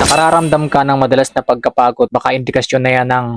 Nakararamdam ka ng madalas na pagkapagod, baka indikasyon na yan ng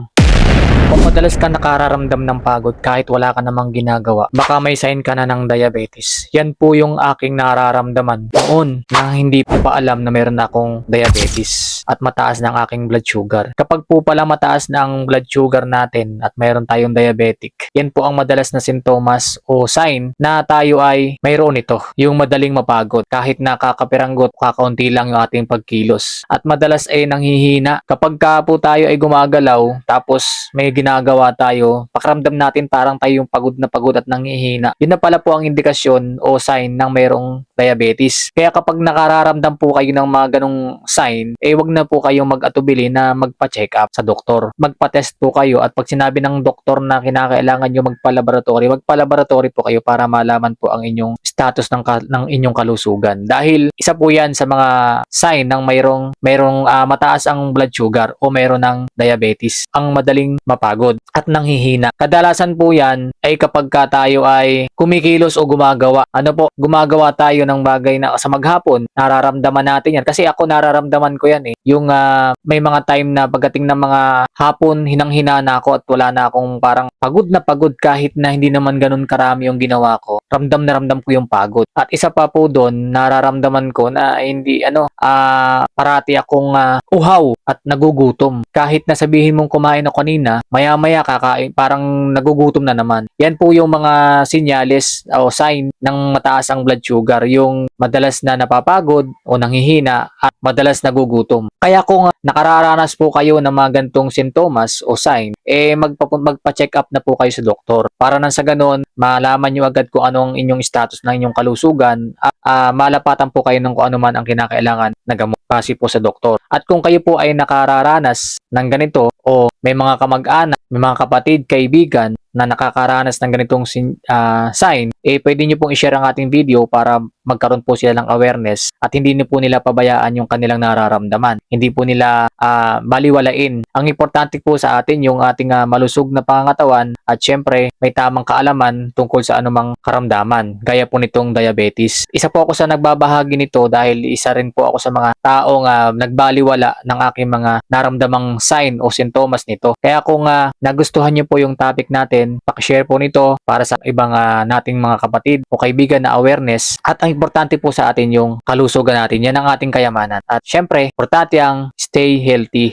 kung madalas ka nakararamdam ng pagod kahit wala ka namang ginagawa, baka may sign ka na ng diabetes. Yan po yung aking nararamdaman noon na hindi po pa alam na meron akong diabetes at mataas na ang aking blood sugar. Kapag po pala mataas na ang blood sugar natin at meron tayong diabetic, yan po ang madalas na sintomas o sign na tayo ay mayroon ito, yung madaling mapagod kahit nakakapiranggot, kakaunti lang yung ating pagkilos. At madalas ay nanghihina. Kapag ka po tayo ay gumagalaw, tapos may ginagawa tayo, pakiramdam natin parang tayo yung pagod at nanghihina. Yun na pala po ang indikasyon o sign ng mayroong diabetes. Kaya kapag nakararamdam po kayo ng mga ganong sign, wag na po kayong mag-atubili na magpa-check up sa doktor. Magpa-test po kayo at pag sinabi ng doktor na kinakailangan nyo magpa-laboratory, magpa-laboratory po kayo para malaman po ang inyong status ng inyong kalusugan. Dahil isa po yan sa mga sign ng mayroong mataas ang blood sugar o mayroon ng diabetes, ang madaling mapagod at nanghihina. Kadalasan po yan ay kapag ka tayo ay kumikilos o gumagawa. Gumagawa tayo ng bagay na sa maghapon, nararamdaman natin yan. Kasi ako nararamdaman ko yan eh. Yung may mga time na pagdating ng mga hapon, hinang-hina na ako at wala na akong parang pagod na pagod kahit na hindi naman ganun karami yung ginawa ko. Ramdam na ramdam ko yung pagod. At isa pa po doon, nararamdaman ko na hindi parati akong uhaw at nagugutom. Kahit na sabihin mong kumain ako kanina, maya-maya kakain, parang nagugutom na naman. Yan po yung mga senyales o sign ng mataas ang blood sugar, yung madalas na napapagod o nanghihina at madalas nagugutom. Kaya kung nakararanas po kayo ng mga gantong sintomas o sign, magpa-check up na po kayo sa doktor. Para nang sa ganun, malaman nyo agad kung ano ang inyong status ng inyong kalusugan at malapatan po kayo ng kung ano man ang kinakailangan na gamot base po sa doktor. At kung kayo po ay nakararanas ng ganito o may mga kamag-anak, may mga kapatid, kaibigan na nakakaranas ng ganitong sign, pwede nyo pong i-share ang ating video para magkaroon po sila ng awareness at hindi po nila pabayaan yung kanilang nararamdaman. Hindi po nila baliwalain. Ang importante po sa atin yung ating malusog na pangangatawan at syempre may tamang kaalaman tungkol sa anumang karamdaman gaya po nitong diabetes. Isa po ako sa nagbabahagi nito dahil isa rin po ako sa mga taong nagbaliwala ng aking mga naramdamang sign o sintomas nito. Kaya kung nagustuhan nyo po yung topic natin, pakishare po nito para sa ibang nating mga kapatid o kaibigan na awareness. At ang importante po sa atin yung kalusugan natin. Yan ang ating kayamanan. At syempre, importante ang stay healthy.